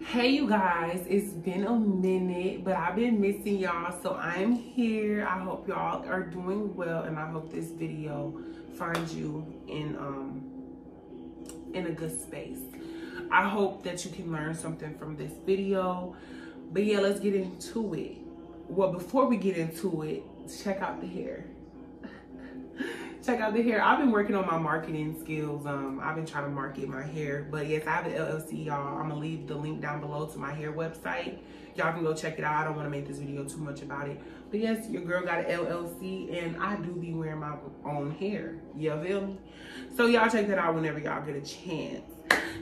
Hey you guys, it's been a minute, but I've been missing y'all, so I'm here. I hope y'all are doing well, and I hope this video finds you in a good space. I hope that you can learn something from this video. But yeah, let's get into it. Well, before we get into it, check out the hair. Check out the hair. I've been working on my marketing skills. I've been trying to market my hair. But yes, I have an LLC, y'all. I'm gonna leave the link down below to my hair website. Y'all can go check it out. I don't want to make this video too much about it. But yes, your girl got an LLC, and I do be wearing my own hair. You feel me? So y'all check that out whenever y'all get a chance.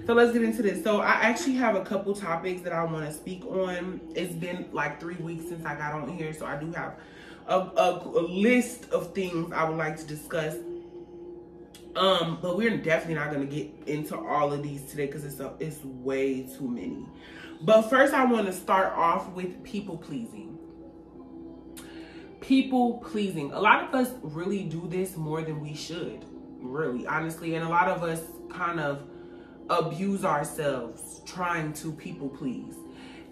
So let's get into this. So I actually have a couple topics that I want to speak on. It's been like 3 weeks since I got on here, so I do have a list of things I would like to discuss. But we're definitely not going to get into all of these today because it's way too many. But first, I want to start off with people pleasing. People pleasing. A lot of us really do this more than we should, really, honestly. And a lot of us kind of abuse ourselves trying to people please.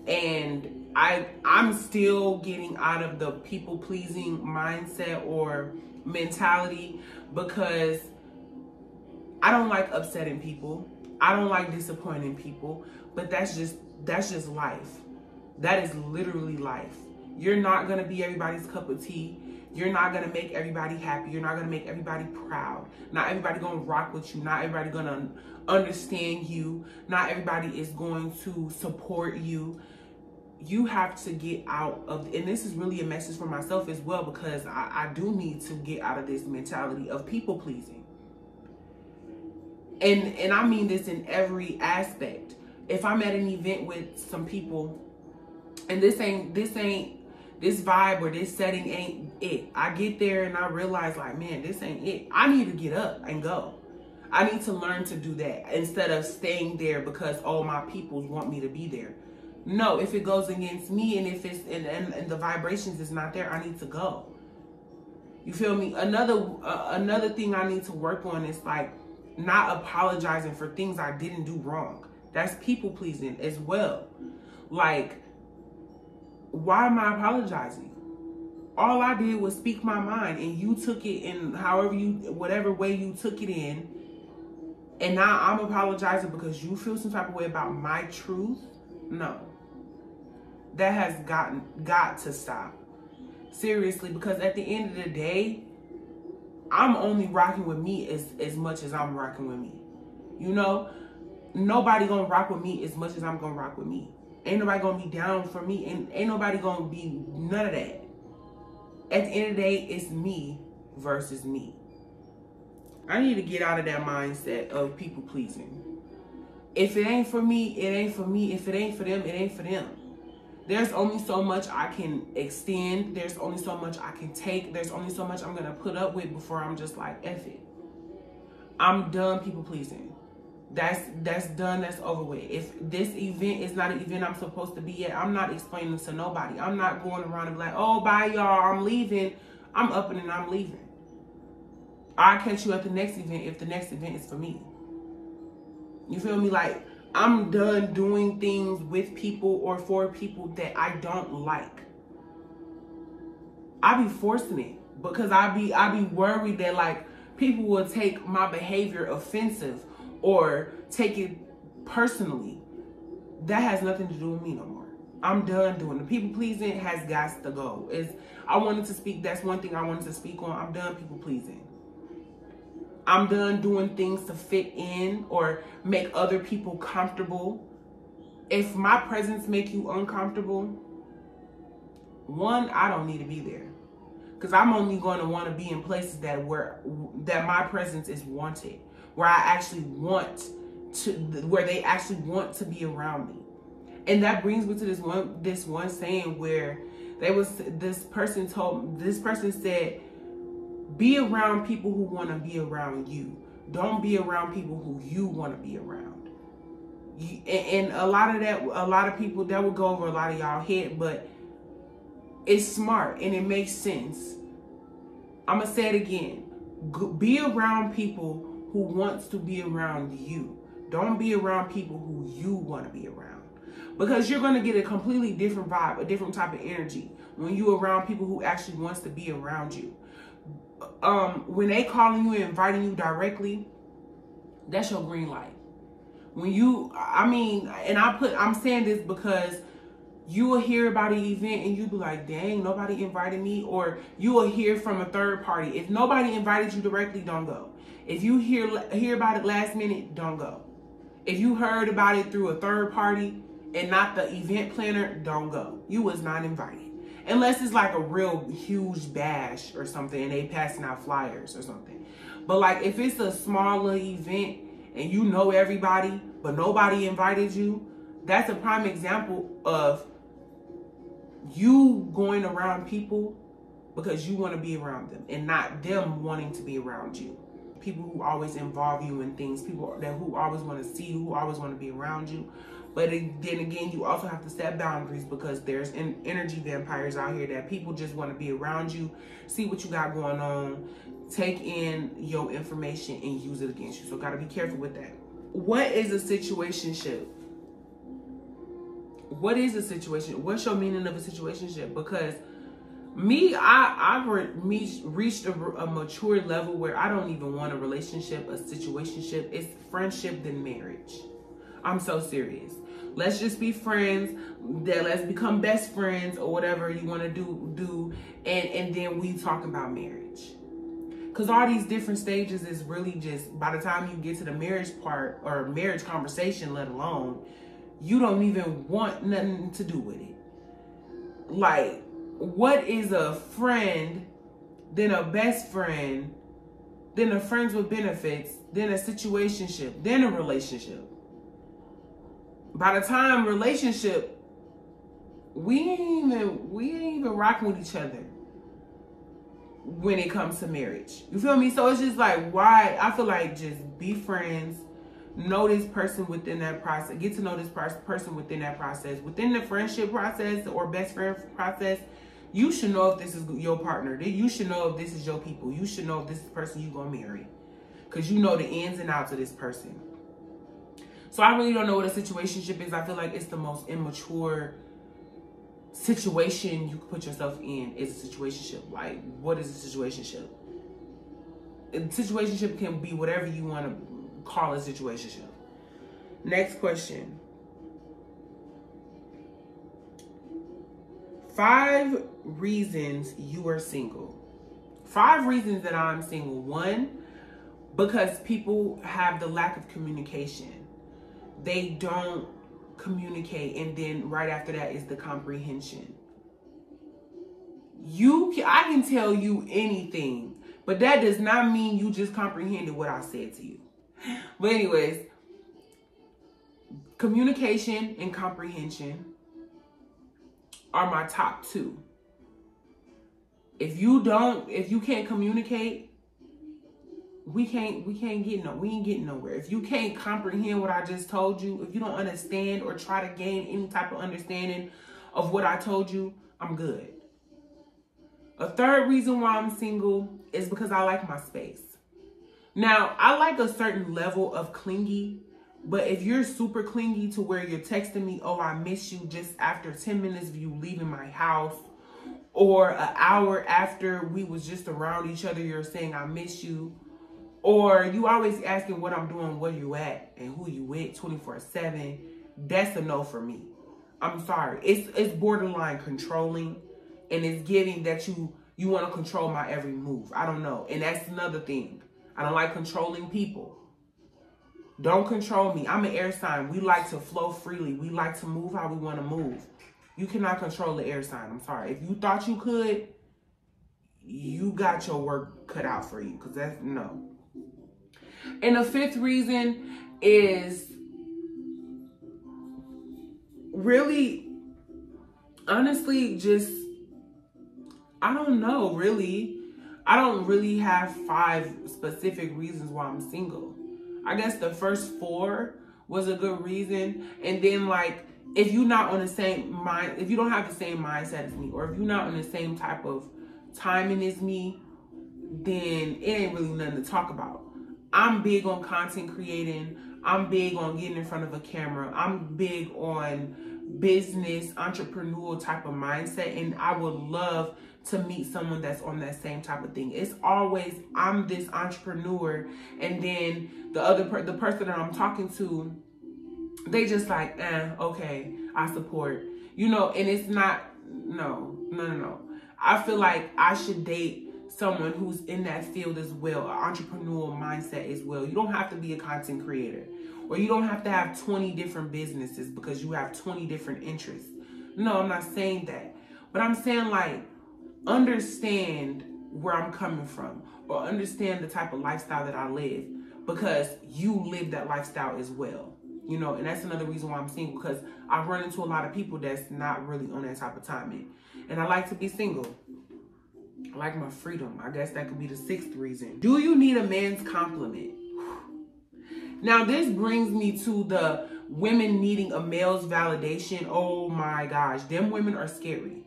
And I'm still getting out of the people pleasing mindset or mentality because I don't like upsetting people. I don't like disappointing people, but that's just life. That is literally life. You're not going to be everybody's cup of tea. You're not going to make everybody happy. You're not going to make everybody proud. Not everybody going to rock with you. Not everybody going to understand you. Not everybody is going to support you. You have to get out of, and this is really a message for myself as well, because I do need to get out of this mentality of people pleasing. And I mean this in every aspect. If I'm at an event with some people and this vibe or this setting ain't it, I get there and I realize like, man, this ain't it. I need to get up and go. I need to learn to do that instead of staying there because all my peoples want me to be there. No, if it goes against me and if it's and the vibrations is not there, I need to go. You feel me? Another thing I need to work on is like not apologizing for things I didn't do wrong. That's people pleasing as well. Like, why am I apologizing? All I did was speak my mind, and you took it in whatever way you took it in, and now I'm apologizing because you feel some type of way about my truth. No. That has got to stop. Seriously, because at the end of the day, I'm only rocking with me as much as I'm rocking with me. You know? Nobody gonna rock with me as much as I'm gonna rock with me. Ain't nobody gonna be down for me, and ain't nobody gonna be none of that. At the end of the day, it's me versus me. I need to get out of that mindset of people pleasing. If it ain't for me, it ain't for me. If it ain't for them, it ain't for them. There's only so much I can extend. There's only so much I can take. There's only so much I'm going to put up with before I'm just like, F it. I'm done people pleasing. That's done. That's over with. If this event is not an event I'm supposed to be at, I'm not explaining to nobody. I'm not going around and be like, oh, bye, y'all. I'm leaving. I'm up and I'm leaving. I'll catch you at the next event if the next event is for me. You feel me? Like, I'm done doing things with people or for people that I don't like. I be forcing it because I be worried that like people will take my behavior offensive or take it personally. That has nothing to do with me no more. I'm done doing it. People pleasing has got to go. I wanted to speak. That's one thing I wanted to speak on. I'm done people pleasing. I'm done doing things to fit in or make other people comfortable. If my presence make you uncomfortable, one, I don't need to be there. Because I'm only going to want to be in places that my presence is wanted. Where I actually where they actually want to be around me. And that brings me to this one saying where this person said, be around people who want to be around you. Don't be around people who you want to be around. And a lot of people, that will go over a lot of y'all head, but it's smart and it makes sense. I'm going to say it again. Be around people who wants to be around you. Don't be around people who you want to be around. because you're going to get a completely different vibe, a different type of energy when you're around people who actually wants to be around you. When they calling you and inviting you directly, that's your green light. When you, I'm saying this because you will hear about an event and you be like, dang, nobody invited me. Or you will hear from a third party. If nobody invited you directly, don't go. If you hear about it last minute, don't go. If you heard about it through a third party and not the event planner, don't go. You was not invited. Unless it's like a real huge bash or something and they passing out flyers or something. But like if it's a smaller event and you know everybody, but nobody invited you, that's a prime example of you going around people because you want to be around them and not them wanting to be around you. People who always involve you in things, people who always want to see you, who always want to be around you. But then again, you also have to set boundaries because there's energy vampires out here that people just want to be around you, see what you got going on, take in your information and use it against you. So got to be careful with that. What is a situationship? What is a situation? What's your meaning of a situationship? Because me, I've reached a mature level where I don't even want a relationship, a situationship. It's friendship than marriage. I'm so serious. Let's just be friends. Let's become best friends or whatever you want to do, and then we talk about marriage. Because all these different stages is really just, by the time you get to the marriage part or marriage conversation, let alone, you don't even want nothing to do with it. Like, what is a friend, then a best friend, then a friends with benefits, then a situationship, then a relationship? By the time relationship, we ain't even rocking with each other when it comes to marriage. You feel me? So it's just like, why? I feel like just be friends, know this person within that process, get to know this person within that process. Within the friendship process or best friend process, you should know if this is your partner. You should know if this is your people. You should know if this is the person you're going to marry. Because you know the ins and outs of this person. So I really don't know what a situationship is. I feel like it's the most immature situation you can put yourself in is a situationship. Like, what is a situationship? A situationship can be whatever you want to call a situationship. Next question. 5 reasons you are single. 5 reasons that I'm single. 1, because people have the lack of communication. They don't communicate, and then right after that is the comprehension. I can tell you anything, but that does not mean you just comprehended what I said to you. But anyways, communication and comprehension are my top 2. If you can't communicate, we ain't getting nowhere. If you can't comprehend what I just told you, if you don't understand or try to gain any type of understanding of what I told you, I'm good. A 3rd reason why I'm single is because I like my space. Now, I like a certain level of clingy, but if you're super clingy to where you're texting me, oh, I miss you, just after 10 minutes of you leaving my house, or an hour after we was just around each other, you're saying I miss you, or you always asking what I'm doing, where you at, and who you with 24/7, that's a no for me. I'm sorry. It's borderline controlling, and it's giving that you want to control my every move. I don't know. And that's another thing. I don't like controlling people. Don't control me. I'm an air sign. We like to flow freely. We like to move how we want to move. You cannot control the air sign. I'm sorry. If you thought you could, you got your work cut out for you, because that's no. And the 5th reason is really, honestly, just, I don't know, really. I don't really have 5 specific reasons why I'm single. I guess the first 4 was a good reason. And then, like, if you're not on the same mind, if you don't have the same mindset as me, or if you're not on the same type of timing as me, then it ain't really nothing to talk about. I'm big on content creating. I'm big on getting in front of a camera. I'm big on business, entrepreneurial type of mindset. And I would love to meet someone that's on that same type of thing. It's always, I'm this entrepreneur. And then the person that I'm talking to, they just like, okay, I support. You know, and it's not, no. I feel like I should date someone who's in that field as well, an entrepreneurial mindset as well. You don't have to be a content creator, or you don't have to have 20 different businesses because you have 20 different interests. No, I'm not saying that. But I'm saying, like, understand where I'm coming from, or understand the type of lifestyle that I live, because you live that lifestyle as well. You know, and that's another reason why I'm single, because I run into a lot of people that's not really on that type of timing. And I like to be single. I like my freedom. I guess that could be the 6th reason. Do you need a man's compliment? Now, this brings me to the women needing a male's validation. Oh my gosh, them women are scary.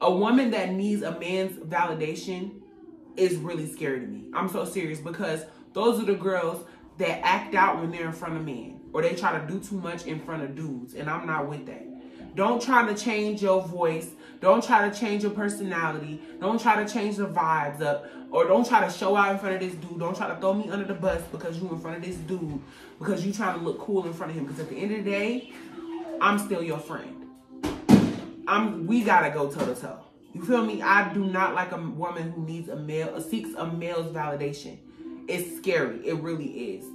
A woman that needs a man's validation is really scary to me. I'm so serious, because those are the girls that act out when they're in front of men, or they try to do too much in front of dudes, and I'm not with that. Don't try to change your voice. Don't try to change your personality. Don't try to change the vibes up, or don't try to show out in front of this dude. Don't try to throw me under the bus because you in front of this dude, because you trying to look cool in front of him. Because at the end of the day, I'm still your friend. We gotta go toe to toe. You feel me? I do not like a woman who needs seeks a male's validation. It's scary. It really is.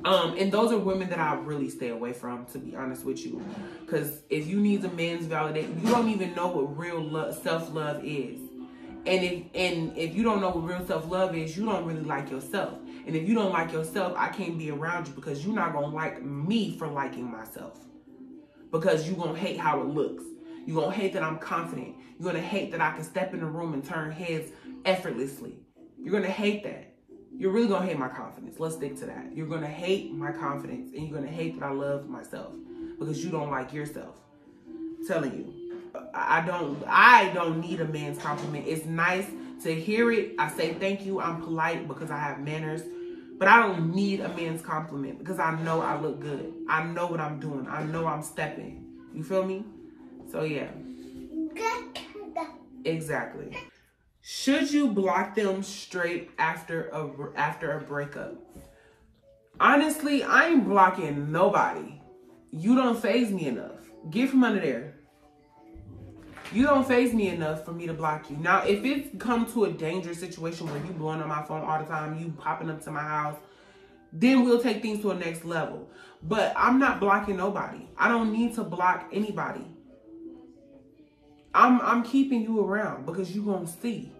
And those are women that I really stay away from, to be honest with you. Because if you need a man's validation, you don't even know what real self-love is. And if you don't know what real self-love is, you don't really like yourself. And if you don't like yourself, I can't be around you, because you're not going to like me for liking myself. Because you're going to hate how it looks. You're going to hate that I'm confident. You're going to hate that I can step in the room and turn heads effortlessly. You're going to hate that. You're really going to hate my confidence. Let's stick to that. You're going to hate my confidence, and you're going to hate that I love myself, because you don't like yourself. I'm telling you, I don't need a man's compliment. It's nice to hear it. I say thank you. I'm polite because I have manners, but I don't need a man's compliment, because I know I look good. I know what I'm doing. I know I'm stepping. You feel me? So yeah. Exactly. Should you block them straight after a breakup? Honestly, I ain't blocking nobody. You don't faze me enough. Get from under there. You don't faze me enough for me to block you. Now, if it's come to a dangerous situation where you blowing on my phone all the time, you popping up to my house, then we'll take things to a next level. But I'm not blocking nobody. I don't need to block anybody. I'm keeping you around because you're going to see.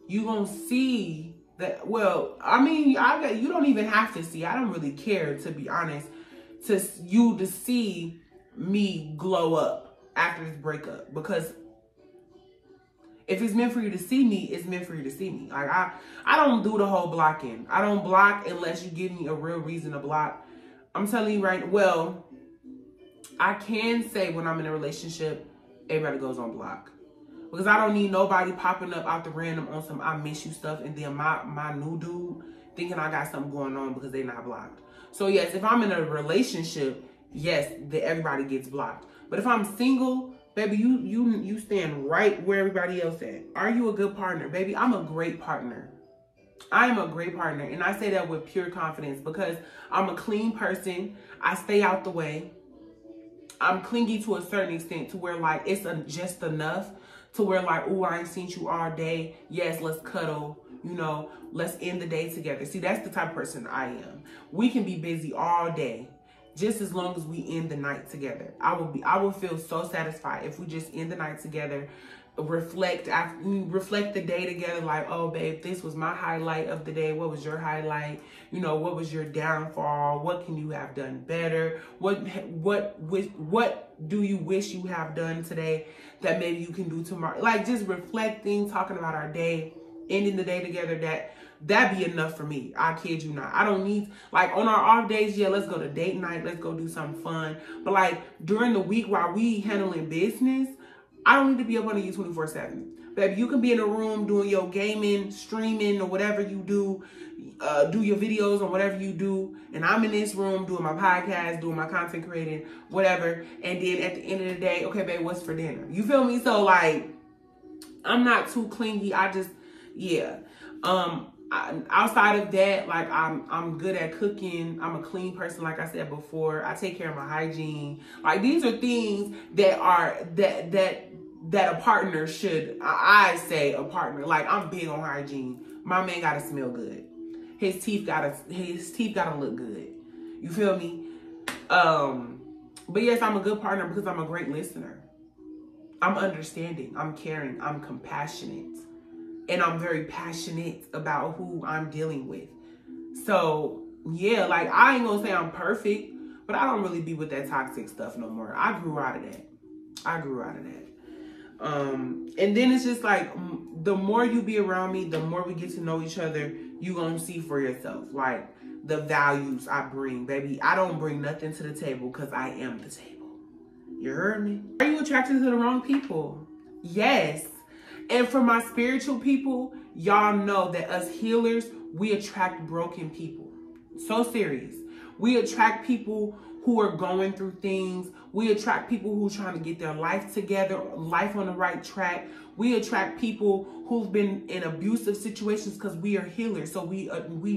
You're going to see that, well, I mean, you don't even have to see. I don't really care, to be honest, to see me glow up after this breakup. Because if it's meant for you to see me, it's meant for you to see me. Like, I don't do the whole blocking. I don't block unless you give me a real reason to block. I'm telling you right, well, I can say when I'm in a relationship, everybody goes on block. Because I don't need nobody popping up out the random on some I miss you stuff, and then my new dude thinking I got something going on because they not blocked. So yes, if I'm in a relationship, yes, everybody gets blocked. But if I'm single, baby, you stand right where everybody else at. Are you a good partner? Baby, I'm a great partner. I am a great partner. And I say that with pure confidence because I'm a clean person. I stay out the way. I'm clingy to a certain extent to where, like, it's just enough to where, like, oh, I ain't seen you all day. Yes, let's cuddle. You know, let's end the day together. See, that's the type of person I am. We can be busy all day, just as long as we end the night together. I will feel so satisfied if we just end the night together, reflect the day together, like, oh babe, this was my highlight of the day. What was your highlight? You know, what was your downfall? What can you have done better? What do you wish you have done today that maybe you can do tomorrow? Like, just reflecting, talking about our day, ending the day together. That'd be enough for me. I kid you not. I don't need, like, on our off days, yeah, let's go to date night, let's go do something fun. But like during the week while we handling business, I don't need to be up under you 24/7. Baby, you can be in a room doing your gaming, streaming, or whatever you do your videos or whatever you do. And I'm in this room doing my podcast, doing my content creating, whatever. And then at the end of the day, okay, babe, what's for dinner? You feel me? So like, I'm not too clingy. I just, yeah. Outside of that, like I'm good at cooking. I'm a clean person, like I said before. I take care of my hygiene. Like these are things that are that a partner should. I say a partner. Like I'm big on hygiene. My man gotta smell good. His teeth gotta look good. You feel me? But yes, I'm a good partner because I'm a great listener. I'm understanding. I'm caring. I'm compassionate. And I'm very passionate about who I'm dealing with. So, yeah, like, I ain't gonna say I'm perfect, but I don't really be with that toxic stuff no more. I grew out of that. And then it's just like, the more you be around me, the more we get to know each other, you gonna see for yourself. Like, the values I bring, baby. I don't bring nothing to the table because I am the table. You heard me? Are you attracted to the wrong people? Yes. And for my spiritual people, y'all know that us healers, we attract broken people. So serious. We attract people who are going through things. We attract people who are trying to get their life together, life on the right track. We attract people who've been in abusive situations because we are healers. So we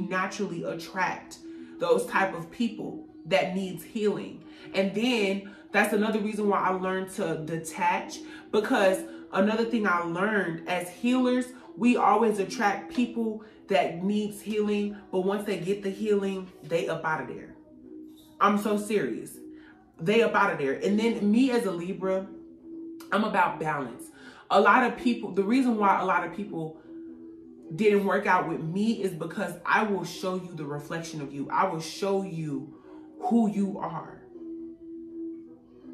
naturally attract those type of people that needs healing. And then that's another reason why I learned to detach, because another thing I learned as healers, we always attract people that needs healing, but once they get the healing, they up out of there. I'm so serious. They up out of there. And then me as a Libra, I'm about balance. A lot of people, the reason why a lot of people didn't work out with me is because I will show you the reflection of you. I will show you who you are.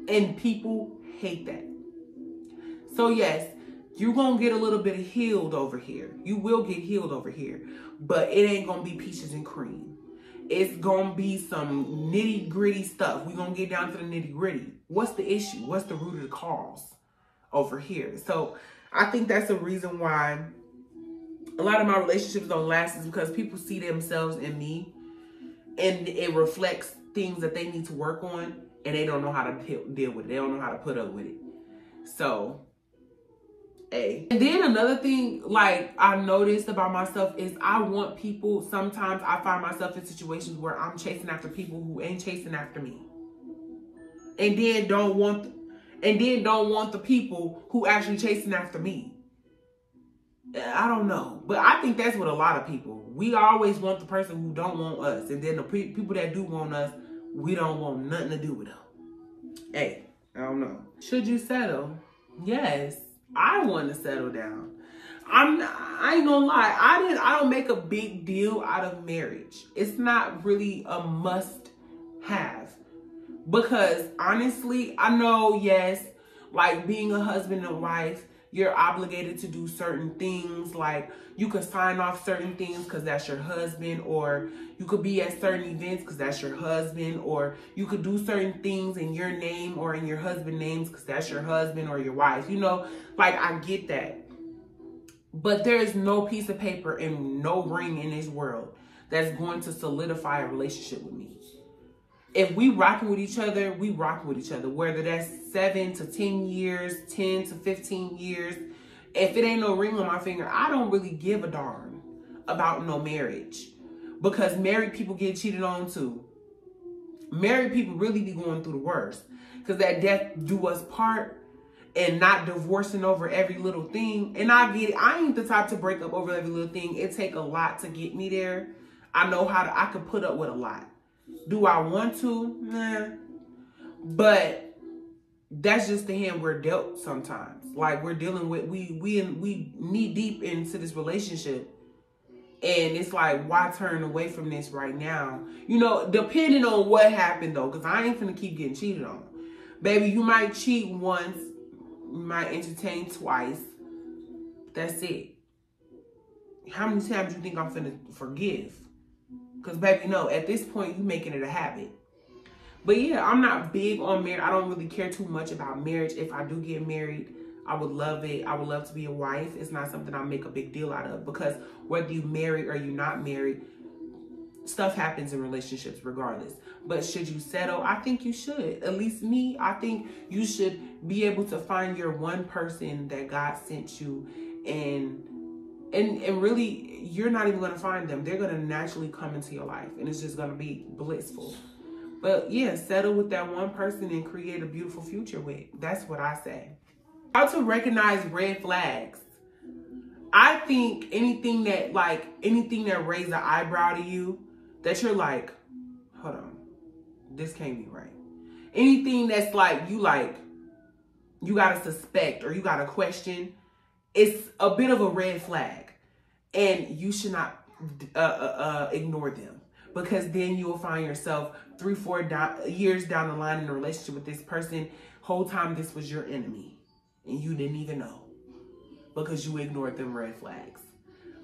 And people hate that. So yes, you're going to get a little bit of healed over here. You will get healed over here. But it ain't going to be peaches and cream. It's going to be some nitty gritty stuff. We're going to get down to the nitty gritty. What's the issue? What's the root of the cause over here? So I think that's the reason why a lot of my relationships don't last, is because people see themselves in me and it reflects things that they need to work on, and they don't know how to deal with it. They don't know how to put up with it. So, hey. And then another thing, like, I noticed about myself is I want people, sometimes I find myself in situations where I'm chasing after people who ain't chasing after me. And then don't want the people who actually chasing after me. I don't know. But I think that's what a lot of people. We always want the person who don't want us. And then the people that do want us, we don't want nothing to do with them. Hey, I don't know. Should you settle? Yes, I want to settle down. I ain't gonna lie. I don't make a big deal out of marriage. It's not really a must have. Because honestly, I know, yes, like being a husband and wife, you're obligated to do certain things. Like you could sign off certain things because that's your husband, or you could be at certain events because that's your husband, or you could do certain things in your name or in your husband's names because that's your husband or your wife. You know, like I get that. But there is no piece of paper and no ring in this world that's going to solidify a relationship with me. If we rocking with each other, we rocking with each other. Whether that's 7 to 10 years, 10 to 15 years. If it ain't no ring on my finger, I don't really give a darn about no marriage. Because married people get cheated on too. Married people really be going through the worst. Because that death do us part, and not divorcing over every little thing. And I get it. I ain't the type to break up over every little thing. It take a lot to get me there. I know I could put up with a lot. Do I want to? Nah. But that's just the hand we're dealt sometimes. Like we're dealing with, we knee deep into this relationship. And it's like, why turn away from this right now? You know, depending on what happened though, because I ain't finna keep getting cheated on. Baby, you might cheat once, you might entertain twice. That's it. How many times do you think I'm finna forgive? Because, baby, no, at this point, you making it a habit. But, yeah, I'm not big on marriage. I don't really care too much about marriage. If I do get married, I would love it. I would love to be a wife. It's not something I make a big deal out of, because whether you married or you're not married, stuff happens in relationships regardless. But should you settle? I think you should. At least me, I think you should be able to find your one person that God sent you, and really, you're not even going to find them. They're going to naturally come into your life, and it's just going to be blissful. But yeah, settle with that one person and create a beautiful future with. That's what I say. How to recognize red flags. I think anything that raises an eyebrow to you, that you're like, hold on, this can't be right. Anything that's like, you gotta suspect or you gotta question, it's a bit of a red flag. And you should not ignore them, because then you will find yourself 3-4 years down the line in a relationship with this person. Whole time this was your enemy and you didn't even know, because you ignored them red flags.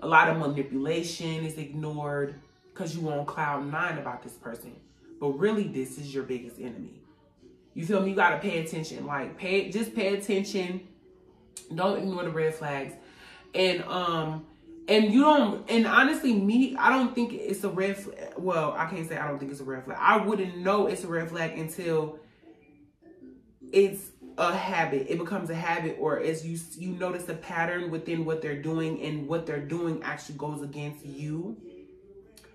A lot of manipulation is ignored because you on cloud 9 about this person. But really, this is your biggest enemy. You feel me? You got to pay attention. Just pay attention. Don't ignore the red flags. And honestly, I don't think it's a red flag. Well, I can't say I don't think it's a red flag. I wouldn't know it's a red flag until it's a habit. It becomes a habit, or as you notice a pattern within what they're doing, and what they're doing actually goes against you.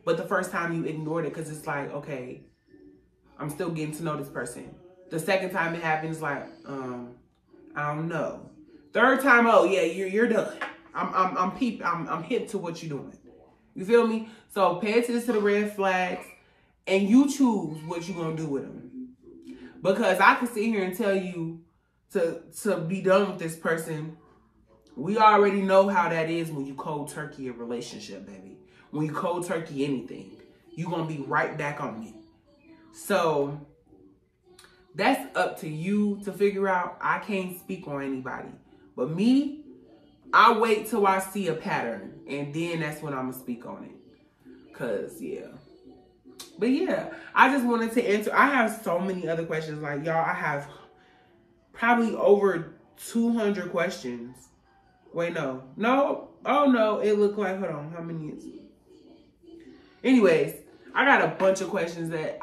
But the first time you ignored it because it's like, okay, I'm still getting to know this person. The second time it happens, like, I don't know. Third time, oh yeah, you're done. I'm hip to what you're doing. You feel me? So pay attention to the red flags, and you choose what you're gonna do with them. Because I can sit here and tell you to be done with this person. We already know how that is when you cold turkey a relationship, baby. When you cold turkey anything, you're going to be right back on it. So that's up to you to figure out. I can't speak on anybody. But me, I wait till I see a pattern, and then that's when I'm going to speak on it. Because, yeah. But, yeah, I just wanted to answer. I have so many other questions. Like, y'all, I have probably over 200 questions. Wait, no. No. Oh, no. It looked like, hold on. How many is it? Anyways, I got a bunch of questions that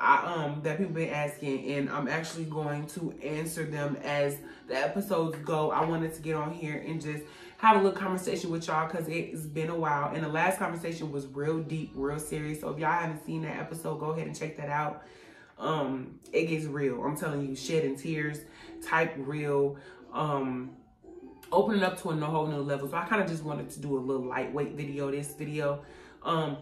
that people been asking, and I'm actually going to answer them as the episodes go. I wanted to get on here and just have a little conversation with y'all, because it's been a while, and the last conversation was real deep, real serious. So if y'all haven't seen that episode, go ahead and check that out. It gets real. I'm telling you, shedding tears type real. Opening up to a whole new level. So I kind of just wanted to do a little lightweight video. This video.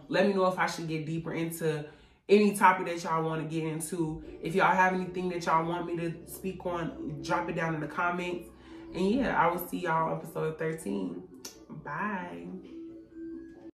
Let me know if I should get deeper into any topic that y'all want to get into. If y'all have anything that y'all want me to speak on, drop it down in the comments. And yeah, I will see y'all episode 13. Bye.